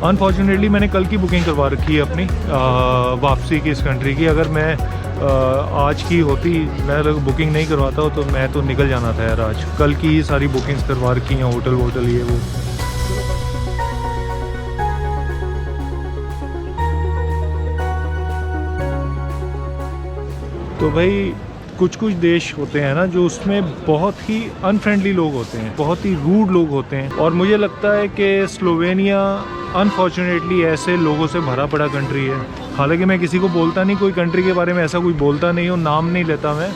Unfortunately मैंने कल की बुकिंग करवा रखी है अपनी वापसी की इस कंट्री की। अगर मैं आज की होती, मैं अगर बुकिंग नहीं करवाता तो मैं तो निकल जाना था यार आज। कल की ही सारी बुकिंग्स करवा रखी हैं, होटल वोटल ये वो। तो भाई कुछ कुछ देश होते हैं ना जो उसमें बहुत ही अनफ्रेंडली लोग होते हैं, बहुत ही रूड लोग होते हैं। और मुझे लगता है कि स्लोवेनिया अनफॉर्चुनेटली ऐसे लोगों से भरा पड़ा कंट्री है। हालांकि मैं किसी को बोलता नहीं, कोई कंट्री के बारे में ऐसा कोई बोलता नहीं हूँ, नाम नहीं लेता मैं,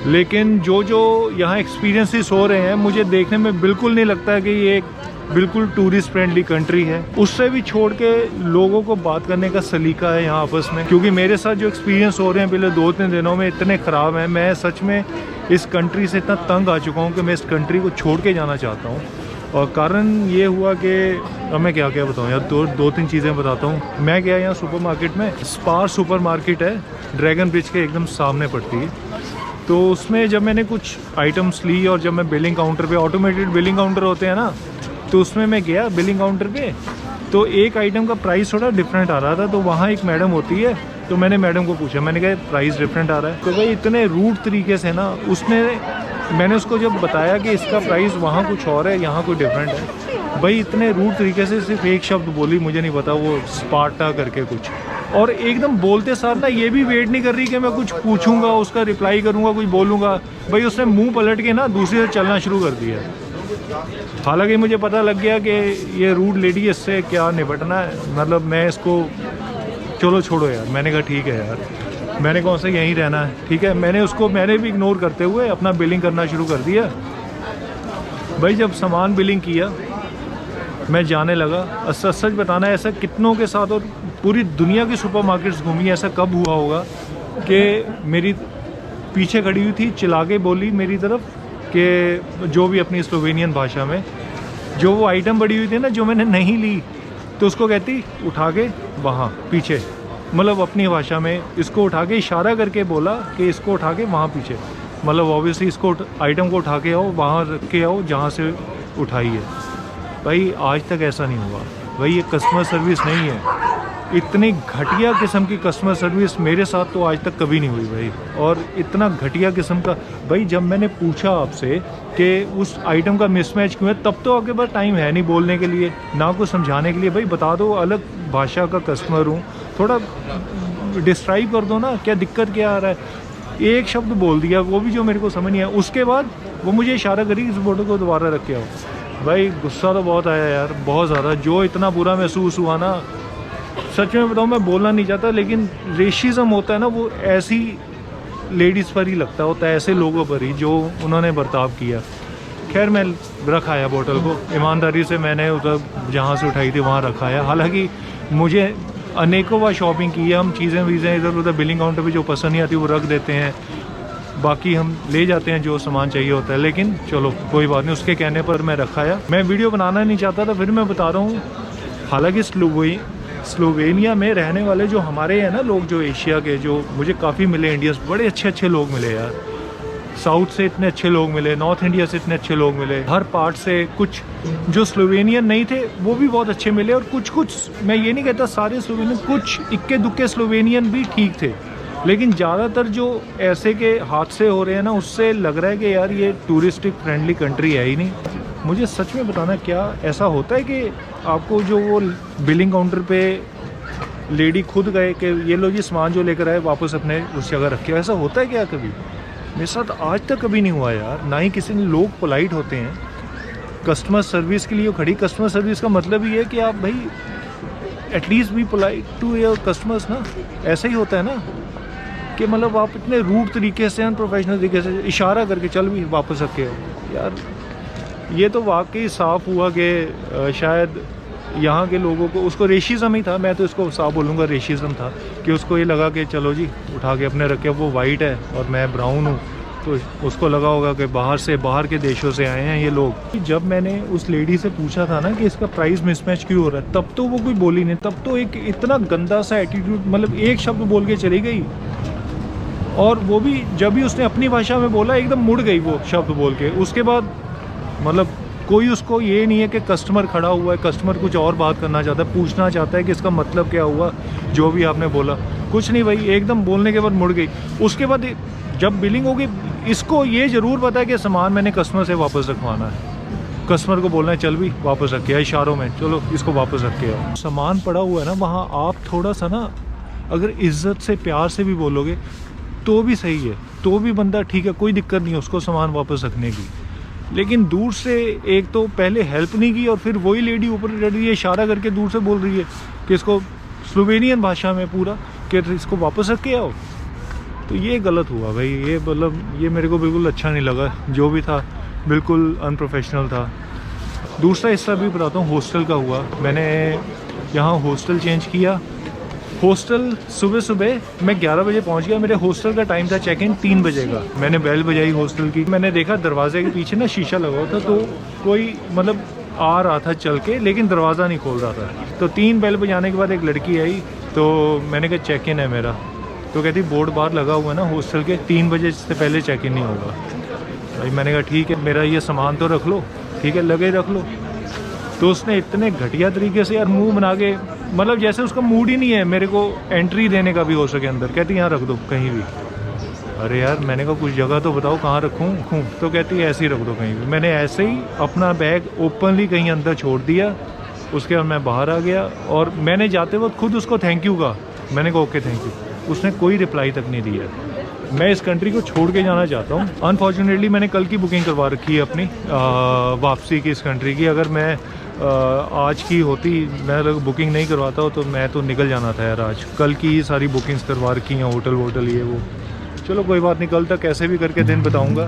लेकिन जो यहाँ एक्सपीरियंसेस हो रहे हैं मुझे देखने में बिल्कुल नहीं लगता कि ये एक बिल्कुल टूरिस्ट फ्रेंडली कंट्री है। उससे भी छोड़ के लोगों को बात करने का सलीका है यहाँ आपस में, क्योंकि मेरे साथ जो एक्सपीरियंस हो रहे हैं पिछले 2-3 दिनों में इतने ख़राब हैं। मैं सच में इस कंट्री से इतना तंग आ चुका हूँ कि मैं इस कंट्री को छोड़ के जाना चाहता हूँ। और कारण ये हुआ कि अब मैं क्या क्या बताऊँ यार, दो तीन चीज़ें बताता हूँ। मैं गया यहाँ सुपरमार्केट में, स्पार सुपरमार्केट है, ड्रैगन ब्रिज के एकदम सामने पड़ती है। तो उसमें जब मैंने कुछ आइटम्स ली और जब मैं बिलिंग काउंटर पे, ऑटोमेटेड बिलिंग काउंटर होते हैं ना, तो उसमें मैं गया बिलिंग काउंटर पे, तो एक आइटम का प्राइस थोड़ा डिफरेंट आ रहा था। तो वहाँ एक मैडम होती है, तो मैंने मैडम को पूछा, मैंने कहा प्राइस डिफरेंट आ रहा है। तो भाई इतने रूड तरीके से ना मैंने उसको जब बताया कि इसका प्राइस वहाँ कुछ और है, यहाँ कोई डिफरेंट है, भाई इतने रूड तरीके से सिर्फ एक शब्द बोली, मुझे नहीं पता वो स्पार्टा करके कुछ, और एकदम बोलते साथ ना ये भी वेट नहीं कर रही कि मैं कुछ पूछूंगा, उसका रिप्लाई करूंगा, कुछ बोलूंगा। भाई उसने मुंह पलट के ना दूसरी तरफ चलना शुरू कर दिया। हालांकि मुझे पता लग गया कि ये रूड लेडी, इससे क्या निपटना है, मतलब मैं इसको, चलो छोड़ो यार। मैंने कहा ठीक है यार, मैंने कौन सा यहीं रहना है, ठीक है। मैंने भी इग्नोर करते हुए अपना बिलिंग करना शुरू कर दिया। भाई जब सामान बिलिंग किया, मैं जाने लगा। सच बताना, ऐसा कितनों के साथ और पूरी दुनिया की सुपरमार्केट्स घूमी, ऐसा कब हुआ होगा कि मेरी पीछे खड़ी हुई थी, चिल्ला के बोली मेरी तरफ कि जो भी अपनी स्लोवेनियन भाषा में, जो वो आइटम पड़ी हुई थी ना जो मैंने नहीं ली, तो उसको कहती उठा के वहाँ पीछे, मतलब अपनी भाषा में इसको उठा के इशारा करके बोला कि इसको उठा के वहाँ पीछे, मतलब ऑब्वियसली इसको आइटम को उठा के आओ, वहाँ रख के आओ जहाँ से उठाई है। भाई आज तक ऐसा नहीं हुआ भाई, ये कस्टमर सर्विस नहीं है। इतनी घटिया किस्म की कस्टमर सर्विस मेरे साथ तो आज तक कभी नहीं हुई भाई। और इतना घटिया किस्म का, भाई जब मैंने पूछा आपसे कि उस आइटम का मिसमैच क्यों है, तब तो आपके पास टाइम है नहीं बोलने के लिए, ना कुछ समझाने के लिए। भाई बता दो, अलग भाषा का कस्टमर हूँ, थोड़ा डिस्क्राइब कर दो ना, क्या दिक्कत क्या आ रहा है। एक शब्द बोल दिया, वो भी जो मेरे को समझ नहीं आया। उसके बाद वो मुझे इशारा करी इस फोटो को दोबारा रख के आओ। भाई गुस्सा तो बहुत आया यार, बहुत ज़्यादा। जो इतना बुरा महसूस हुआ ना, सच में बताऊँ, मैं बोलना नहीं चाहता, लेकिन रेशिज्म होता है ना, वो ऐसी लेडीज़ पर ही लगता होता है, ऐसे लोगों पर ही जो उन्होंने बर्ताव किया। खैर मैं रखाया बोतल को, ईमानदारी से मैंने उधर जहाँ से उठाई थी वहाँ रखाया। हालांकि मुझे अनेकों बार शॉपिंग की है, हम चीज़ें इधर उधर बिलिंग काउंटर पे जो पसंद नहीं आती वो रख देते हैं, बाकी हम ले जाते हैं जो सामान चाहिए होता है। लेकिन चलो कोई बात नहीं, उसके कहने पर मैं रखाया। मैं वीडियो बनाना नहीं चाहता था, फिर मैं बता रहा हूँ। हालांकि स्लोवेनिया में रहने वाले जो हमारे हैं ना लोग, जो एशिया के, जो मुझे काफ़ी मिले, इंडियंस बड़े अच्छे लोग मिले यार। साउथ से इतने अच्छे लोग मिले, नॉर्थ इंडिया से इतने अच्छे लोग मिले, हर पार्ट से। कुछ जो स्लोवेनियन नहीं थे वो भी बहुत अच्छे मिले, और कुछ मैं ये नहीं कहता सारे स्लोवेनियन, कुछ इक्के दुक्के स्लोवेनियन भी ठीक थे। लेकिन ज़्यादातर जो ऐसे के हादसे हो रहे हैं ना, उससे लग रहा है कि यार ये टूरिस्टिक फ्रेंडली कंट्री है ही नहीं। मुझे सच में बताना, क्या ऐसा होता है कि आपको जो वो बिलिंग काउंटर पे लेडी खुद गए कि ये लो जी सामान जो लेकर आए वापस अपने उस जगह रखे, ऐसा होता है क्या कभी? मेरे साथ आज तक कभी नहीं हुआ यार, ना ही किसी ने। लोग पोलाइट होते हैं, कस्टमर सर्विस के लिए खड़ी। कस्टमर सर्विस का मतलब ये है कि आप भाई at least be polite to your customers ना। ऐसा ही होता है ना कि मतलब आप इतने रूड तरीके से, अनप्रोफेशनल तरीके से इशारा करके चल भी वापस रखे हो यार। ये तो वाकई साफ़ हुआ कि शायद यहाँ के लोगों को, उसको रेशिज्म ही था, मैं तो इसको साफ बोलूँगा रेशिज्म था, कि उसको ये लगा कि चलो जी उठा के अपने रखे। वो वाइट है और मैं ब्राउन हूँ, तो उसको लगा होगा कि बाहर के देशों से आए हैं ये लोग। जब मैंने उस लेडी से पूछा था ना कि इसका प्राइस मिसमैच क्यों हो रहा है, तब तो वो कोई बोली नहीं। तब तो एक इतना गंदा सा एटीट्यूड, मतलब एक शब्द बोल के चली गई। और वो भी जब भी उसने अपनी भाषा में बोला, एकदम मुड़ गई वो शब्द बोल के। उसके बाद मतलब कोई उसको ये नहीं है कि कस्टमर खड़ा हुआ है, कस्टमर कुछ और बात करना चाहता है, पूछना चाहता है कि इसका मतलब क्या हुआ जो भी आपने बोला। कुछ नहीं भाई, एकदम बोलने के बाद मुड़ गई। उसके बाद जब बिलिंग होगी, इसको ये ज़रूर पता है कि सामान मैंने कस्टमर से वापस रखवाना है। कस्टमर को बोलना है चल भी वापस रख के आ, इशारों में चलो इसको वापस रख के आओ। सामान पड़ा हुआ है ना वहाँ, आप थोड़ा सा ना अगर इज्जत से प्यार से भी बोलोगे तो भी सही है, तो भी बंदा ठीक है, कोई दिक्कत नहीं है उसको सामान वापस रखने की। लेकिन दूर से एक तो पहले हेल्प नहीं की और फिर वही लेडी ऊपर रही है, इशारा करके दूर से बोल रही है कि इसको स्लोवेनियन भाषा में पूरा कि इसको वापस रख के आओ। तो ये गलत हुआ भाई, ये मतलब ये मेरे को बिल्कुल अच्छा नहीं लगा। जो भी था बिल्कुल अनप्रोफेशनल था। दूसरा हिस्सा भी बताता हूँ, हॉस्टल का हुआ। मैंने यहाँ हॉस्टल चेंज किया। हॉस्टल सुबह मैं 11 बजे पहुँच गया। मेरे हॉस्टल का टाइम था चेक इन 3 बजे का। मैंने बेल बजाई हॉस्टल की। मैंने देखा दरवाजे के पीछे ना शीशा लगा हुआ था, तो कोई मतलब आ रहा था चल के, लेकिन दरवाज़ा नहीं खोल रहा था। तो 3 बेल बजाने के बाद एक लड़की आई, तो मैंने कहा चेक इन है मेरा। तो कहती बोर्ड बाहर लगा हुआ है ना हॉस्टल के, 3 बजे से पहले चेक इन नहीं होगा। भाई मैंने कहा ठीक है, मेरा ये सामान तो रख लो, ठीक है लगे रख लो। तो उसने इतने घटिया तरीके से यार मुंह बना के, मतलब जैसे उसका मूड ही नहीं है मेरे को एंट्री देने का भी हो सके अंदर। कहती यहाँ रख दो कहीं भी। अरे यार मैंने कहा कुछ जगह तो बताओ कहाँ रखूँ। तो कहती है ऐसे ही रख दो कहीं भी। मैंने ऐसे ही अपना बैग ओपनली कहीं अंदर छोड़ दिया। उसके बाद मैं बाहर आ गया और मैंने जाते वक्त खुद उसको थैंक यू कहा। मैंने कहा ओके थैंक यू। उसने कोई रिप्लाई तक नहीं दिया। मैं इस कंट्री को छोड़ के जाना चाहता हूँ। अनफॉर्चुनेटली मैंने कल की बुकिंग करवा रखी है अपनी वापसी की इस कंट्री की। अगर मैं आज की होती, मैं अगर बुकिंग नहीं करवाता हो तो मैं तो निकल जाना था यार आज। कल की ही सारी बुकिंग्स करवा रखी हैं, होटल वोटल ये वो। चलो कोई बात नहीं, कल तक कैसे भी करके दिन बताऊँगा।